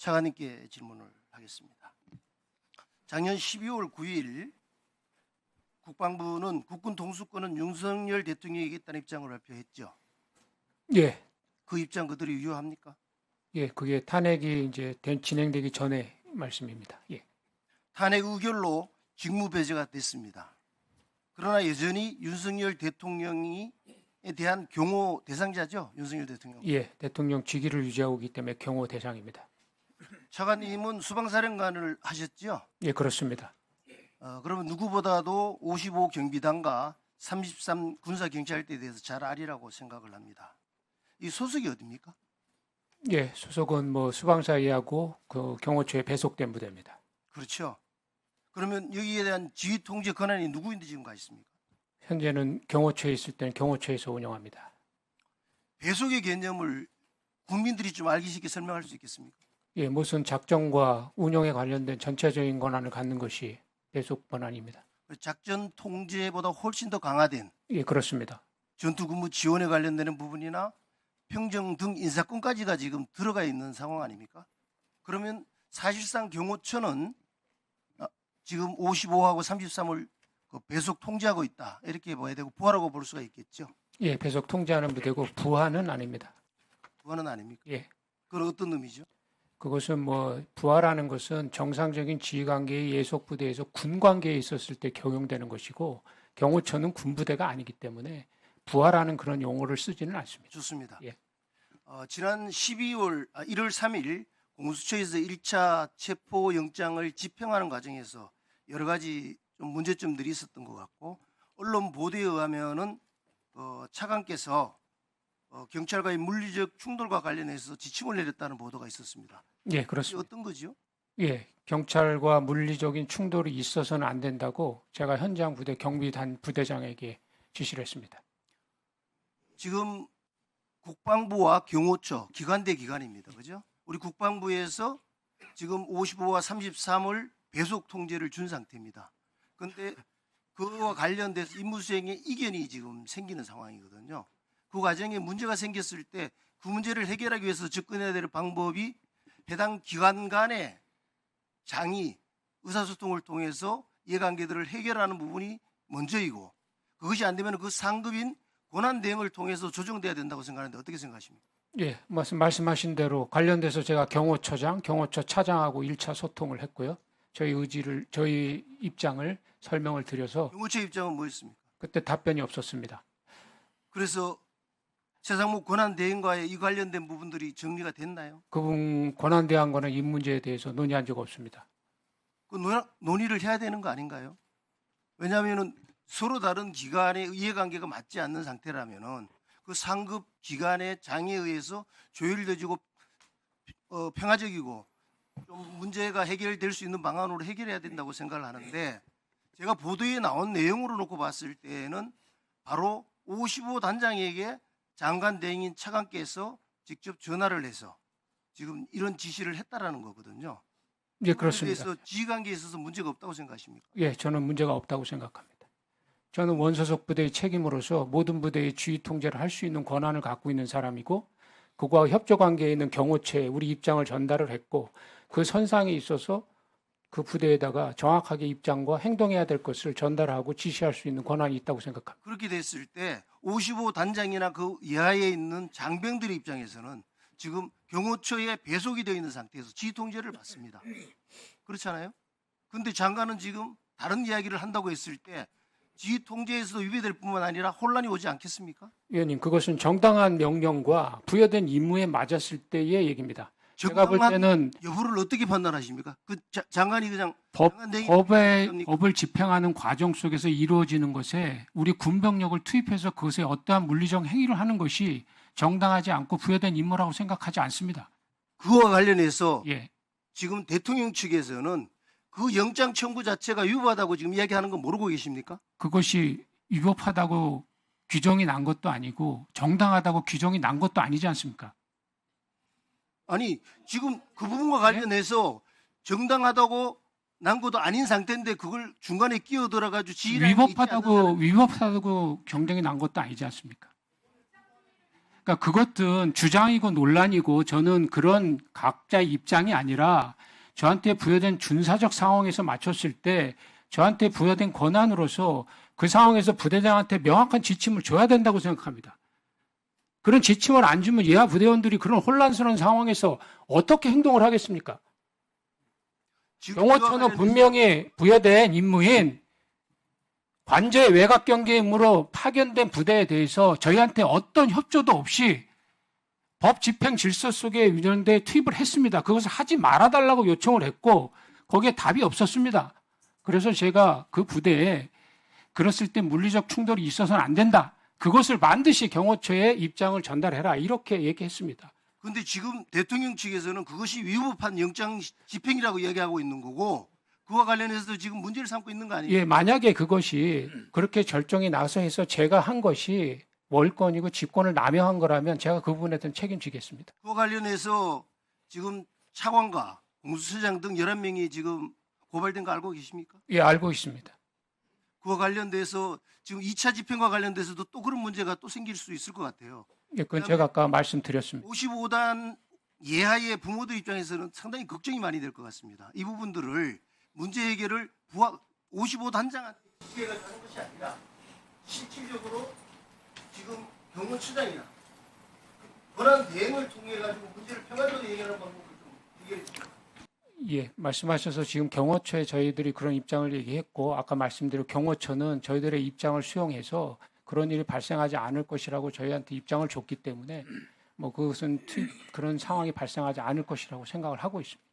차관님께 질문을 하겠습니다. 작년 12월 9일 국방부는 국군 통수권은 윤석열 대통령에게 있다는 입장을 발표했죠. 예, 그 입장 그대로 유효합니까? 예, 그게 탄핵이 이제 진행되기 전에 말씀입니다. 예, 탄핵 의결로 직무 배제가 됐습니다. 그러나 여전히 윤석열 대통령에 대한 경호 대상자죠. 윤석열 대통령. 예, 대통령 직위를 유지하고 있기 때문에 경호 대상입니다. 차관님은 수방사령관을 하셨죠. 예, 그렇습니다. 그러면 누구보다도 55 경비단과 33 군사경찰대에 대해서 잘 아리라고 생각을 합니다. 이 소속이 어디입니까? 예, 소속은 뭐 수방사이하고 그 경호처에 배속된 부대입니다. 그렇죠. 그러면 여기에 대한 지휘 통제 권한이 누구인데 지금 가 있습니까? 현재는 경호처에 있을 때는 경호처에서 운영합니다. 배속의 개념을 국민들이 좀 알기 쉽게 설명할 수 있겠습니까? 예, 무슨 작전과 운영에 관련된 전체적인 권한을 갖는 것이 배속 권한입니다. 작전 통제보다 훨씬 더 강화된 예, 그렇습니다. 전투근무 지원에 관련되는 부분이나 평정 등 인사권까지 다 지금 들어가 있는 상황 아닙니까? 그러면 사실상 경호처는 지금 55하고 33을 배속 통제하고 있다 이렇게 봐야 되고 부하라고 볼 수가 있겠죠. 예, 배속 통제하는 부대고 부하는 아닙니다. 부하는 아닙니까? 예. 그건 어떤 의미죠? 그것은 뭐 부하라는 것은 정상적인 지휘 관계의 예속 부대에서 군 관계에 있었을 때 경용되는 것이고 경호처는 군 부대가 아니기 때문에 부하라는 그런 용어를 쓰지는 않습니다. 좋습니다. 예. 지난 1월 3일 공수처에서 1차 체포 영장을 집행하는 과정에서 여러 가지 좀 문제점들이 있었던 것 같고 언론 보도에 의하면은 차관께서 경찰과의 물리적 충돌과 관련해서 지침을 내렸다는 보도가 있었습니다. 예, 이게 그렇습니다. 어떤 거죠? 예, 경찰과 물리적인 충돌이 있어서는 안 된다고 제가 현장 부대 경비단 부대장에게 지시를 했습니다. 지금 국방부와 경호처 기관대 기관입니다. 그죠? 우리 국방부에서 지금 55와 33을 배속 통제를 준 상태입니다. 그런데 그와 관련돼서 임무수행에 이견이 지금 생기는 상황이거든요. 그 과정에 문제가 생겼을 때 그 문제를 해결하기 위해서 접근해야 될 방법이 해당 기관 간의 장이 의사소통을 통해서 이해관계들을 해결하는 부분이 먼저이고 그것이 안 되면 그 상급인 권한대행을 통해서 조정돼야 된다고 생각하는데 어떻게 생각하십니까? 예, 말씀하신 대로 관련돼서 제가 경호처장, 경호처 차장하고 1차 소통을 했고요. 저희 입장을 설명을 드려서 경호처 입장은 뭐였습니까? 그때 답변이 없었습니다. 그래서 최상목 권한대행과의 이 관련된 부분들이 정리가 됐나요? 그분 권한대항과는 이 문제에 대해서 논의한 적 없습니다. 그 논의를 해야 되는 거 아닌가요? 왜냐하면 서로 다른 기관의 이해관계가 맞지 않는 상태라면은 그 상급 기관의 장에 의해서 조율되지고 평화적이고 좀 문제가 해결될 수 있는 방안으로 해결해야 된다고 생각을 하는데 제가 보도에 나온 내용으로 놓고 봤을 때는 바로 55 단장에게 장관 대행인 차관께서 직접 전화를 해서 지금 이런 지시를 했다라는 거거든요. 예, 그렇습니다. 그래서 지휘관계에 있어서 문제가 없다고 생각하십니까? 예, 저는 문제가 없다고 생각합니다. 저는 원소속 부대의 책임으로서 모든 부대의 지휘 통제를 할 수 있는 권한을 갖고 있는 사람이고 그와 협조 관계에 있는 경호처에 우리 입장을 전달을 했고 그 선상에 있어서 그 부대에다가 정확하게 입장과 행동해야 될 것을 전달하고 지시할 수 있는 권한이 있다고 생각합니다. 그렇게 됐을 때 55 단장이나 그 이하에 있는 장병들의 입장에서는 지금 경호처에 배속이 되어 있는 상태에서 지휘 통제를 받습니다. 그렇잖아요? 그런데 장관은 지금 다른 이야기를 한다고 했을 때 지휘 통제에서도 위배될 뿐만 아니라 혼란이 오지 않겠습니까? 위원님, 그것은 정당한 명령과 부여된 임무에 맞았을 때의 얘기입니다. 제가 볼 때는 여부를 어떻게 판단하십니까? 그 장관이 그냥 법을 집행하는 과정 속에서 이루어지는 것에 우리 군병력을 투입해서 그것에 어떠한 물리적 행위를 하는 것이 정당하지 않고 부여된 임무라고 생각하지 않습니다. 그와 관련해서 예, 지금 대통령 측에서는 그 영장 청구 자체가 위법하다고 지금 이야기하는 건 모르고 계십니까? 그것이 위법하다고 규정이 난 것도 아니고 정당하다고 규정이 난 것도 아니지 않습니까? 아니 지금 그 부분과 관련해서 정당하다고 난 것도 아닌 상태인데 그걸 중간에 끼어들어가지고 지휘라는 게 있지 않느냐는 위법하다고 경정이 난 것도 아니지 않습니까? 그러니까 그것은 주장이고 논란이고 저는 그런 각자의 입장이 아니라 저한테 부여된 군사적 상황에서 맞췄을 때 저한테 부여된 권한으로서 그 상황에서 부대장한테 명확한 지침을 줘야 된다고 생각합니다. 그런 지침을 안 주면 예하 부대원들이 그런 혼란스러운 상황에서 어떻게 행동을 하겠습니까? 지금 경호처는 분명히 부여된 임무인 관저의 외곽 경계 임무로 파견된 부대에 대해서 저희한테 어떤 협조도 없이 법 집행 질서 속에 유연대 투입을 했습니다. 그것을 하지 말아달라고 요청을 했고 거기에 답이 없었습니다. 그래서 제가 그 부대에 그랬을 때 물리적 충돌이 있어서는 안 된다. 그것을 반드시 경호처에 입장을 전달해라. 이렇게 얘기했습니다. 근데 지금 대통령 측에서는 그것이 위법한 영장 집행이라고 이야기하고 있는 거고 그와 관련해서 지금 문제를 삼고 있는 거 아니에요? 예, 만약에 그것이 그렇게 결정이 나서 해서 제가 한 것이 월권이고 직권을 남용한 거라면 제가 그 부분에 대해서 책임지겠습니다. 그와 관련해서 지금 차관과 공수처장 등 11명이 지금 고발된 거 알고 계십니까? 예, 알고 있습니다. 그와 관련돼서 지금 2차 집행과 관련돼서도 또 그런 문제가 또 생길 수 있을 것 같아요. 예, 그건 제가 아까 말씀드렸습니다. 55단 예하의 부모들 입장에서는 상당히 걱정이 많이 될 것 같습니다. 이 부분들을 문제 해결을 55단장한테 지시해가지고 하는 것이 아니라 실질적으로 지금 경호처장이나 권한 대행을 통해 가지고 문제를 평화적으로 해결하는 방법을 좀 해결해 주세요. 예, 말씀하셔서 지금 경호처에 저희들이 그런 입장을 얘기했고 아까 말씀드린 경호처는 저희들의 입장을 수용해서 그런 일이 발생하지 않을 것이라고 저희한테 입장을 줬기 때문에 뭐 그것은 그런 상황이 발생하지 않을 것이라고 생각을 하고 있습니다.